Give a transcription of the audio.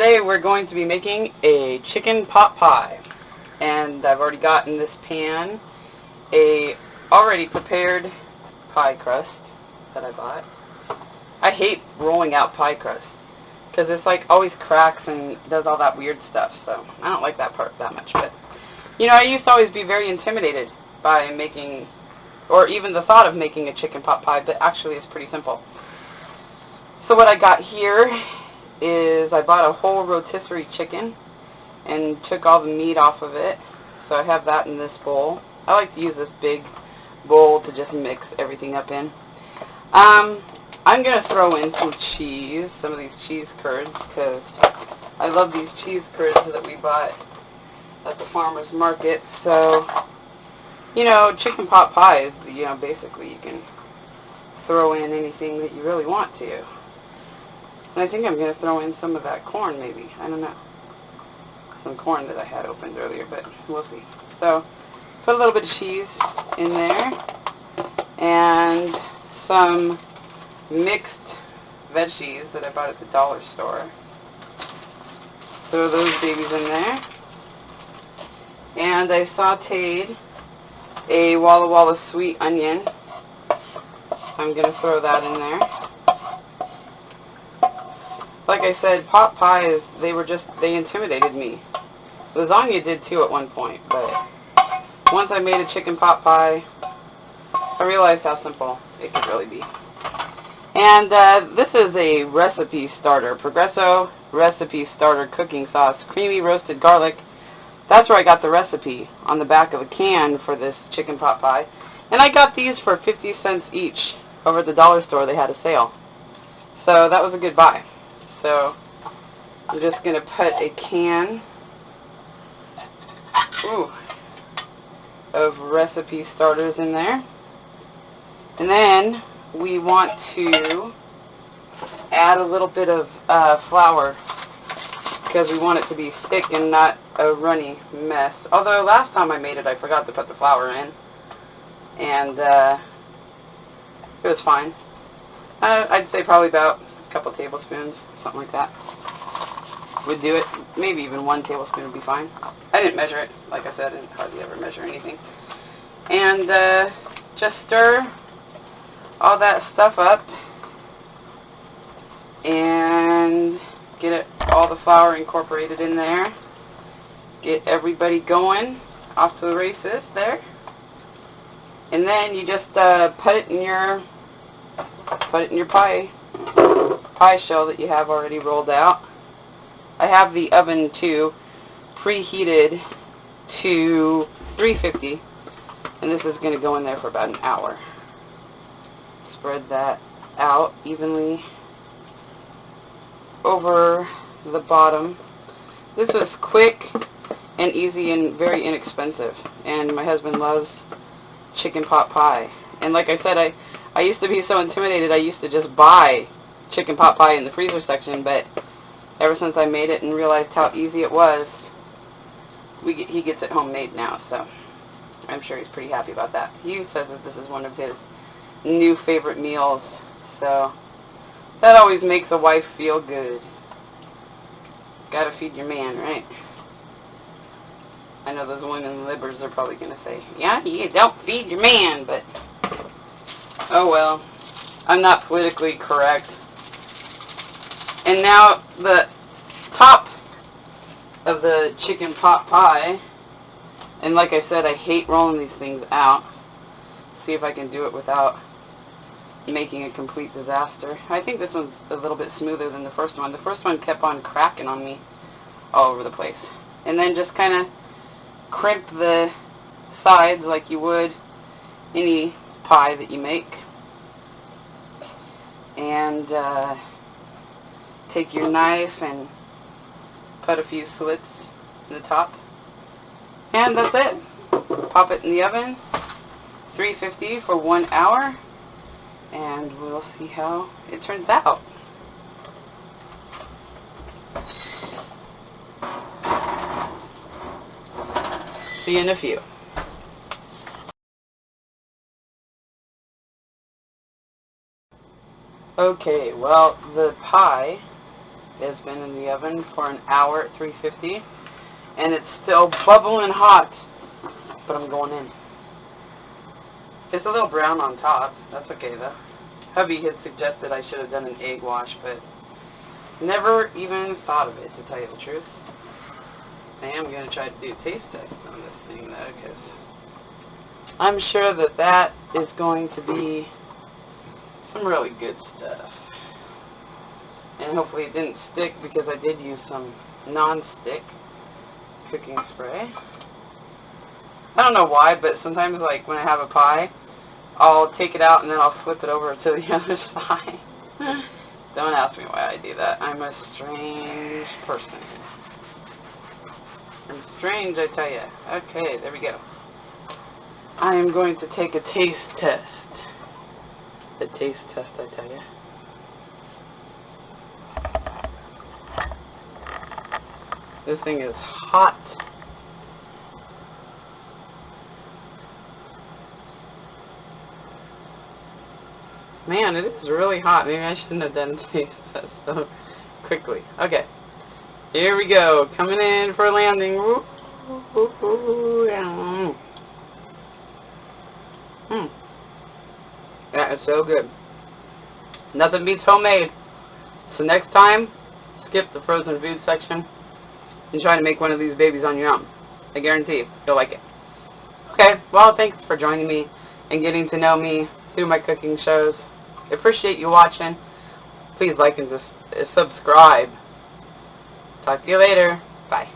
today we're going to be making a chicken pot pie. And I've already got in this pan a already prepared pie crust that I bought. I hate rolling out pie crust because it's like always cracks and does all that weird stuff, so I don't like that part that much. But you know, I used to always be very intimidated by making, or even the thought of making a chicken pot pie, but actually it's pretty simple. So what I got here is I bought a whole rotisserie chicken and took all the meat off of it. So I have that in this bowl. I like to use this big bowl to just mix everything up in. I'm going to throw in some cheese, some of these cheese curds, because I love these cheese curds that we bought at the farmer's market. So, you know, chicken pot pies, you know, basically you can throw in anything that you really want to. And I think I'm going to throw in some of that corn, maybe. I don't know. Some corn that I had opened earlier, but we'll see. So, put a little bit of cheese in there, and some mixed veggies that I bought at the dollar store. Throw those babies in there. And I sauteed a Walla Walla sweet onion. I'm going to throw that in there. Like I said, pot pies, they intimidated me. Lasagna did too at one point, but once I made a chicken pot pie, I realized how simple it could really be. And this is a recipe starter, Progresso recipe starter cooking sauce, creamy roasted garlic. That's where I got the recipe, on the back of a can for this chicken pot pie. And I got these for 50 cents each over at the dollar store. They had a sale. So that was a good buy. So I'm just going to put a can of recipe starters in there. And then we want to add a little bit of flour because we want it to be thick and not a runny mess. Although last time I made it, I forgot to put the flour in, and it was fine. I'd say probably about a couple tablespoons, something like that would do it. Maybe even 1 tablespoon would be fine. I didn't measure it. Like I said, I didn't hardly ever measure anything. And just stir all that stuff up and get all the flour incorporated in there. Get everybody going off to the races there. And then you just put it in your pie shell that you have already rolled out. I have the oven too preheated to 350, and this is going to go in there for about an hour. Spread that out evenly over the bottom. This was quick and easy and very inexpensive, and my husband loves chicken pot pie. And like I said, I used to be so intimidated. I used to just buy chicken pot pie in the freezer section, but ever since I made it and realized how easy it was, he gets it homemade now, so I'm sure he's pretty happy about that. He says that this is one of his new favorite meals, so that always makes a wife feel good. Gotta feed your man, right? I know those women libbers are probably gonna say, yeah, you don't feed your man, but oh well, I'm not politically correct. And now the top of the chicken pot pie, and like I said, I hate rolling these things out. See if I can do it without making a complete disaster. I think this one's a little bit smoother than the first one. The first one kept on cracking on me all over the place. And then just kind of crimp the sides like you would any pie that you make. And take your knife and put a few slits in the top. And that's it. Pop it in the oven, 350 for 1 hour, and we'll see how it turns out. See you in a few. Okay, well, the pie It has been in the oven for an hour at 350, and it's still bubbling hot, but I'm going in. It's a little brown on top. That's okay, though. Hubby had suggested I should have done an egg wash, but never even thought of it, to tell you the truth. I am going to try to do a taste test on this thing, though, because I'm sure that that is going to be some really good stuff. And hopefully it didn't stick, because I did use some non-stick cooking spray. I don't know why, but sometimes, like, when I have a pie, I'll take it out and then I'll flip it over to the other side. Don't ask me why I do that. I'm a strange person. I'm strange, I tell you. Okay, there we go. I am going to take a taste test. A taste test, I tell you. This thing is hot. Man, it is really hot. Maybe I shouldn't have done a taste test so quickly. Okay. Here we go. Coming in for a landing. Woo, woo, woo, yeah. That is so good. Nothing beats homemade. So next time, skip the frozen food section and try to make one of these babies on your own. I guarantee you'll like it. Okay, well, thanks for joining me and getting to know me through my cooking shows. I appreciate you watching. Please like and subscribe. Talk to you later. Bye.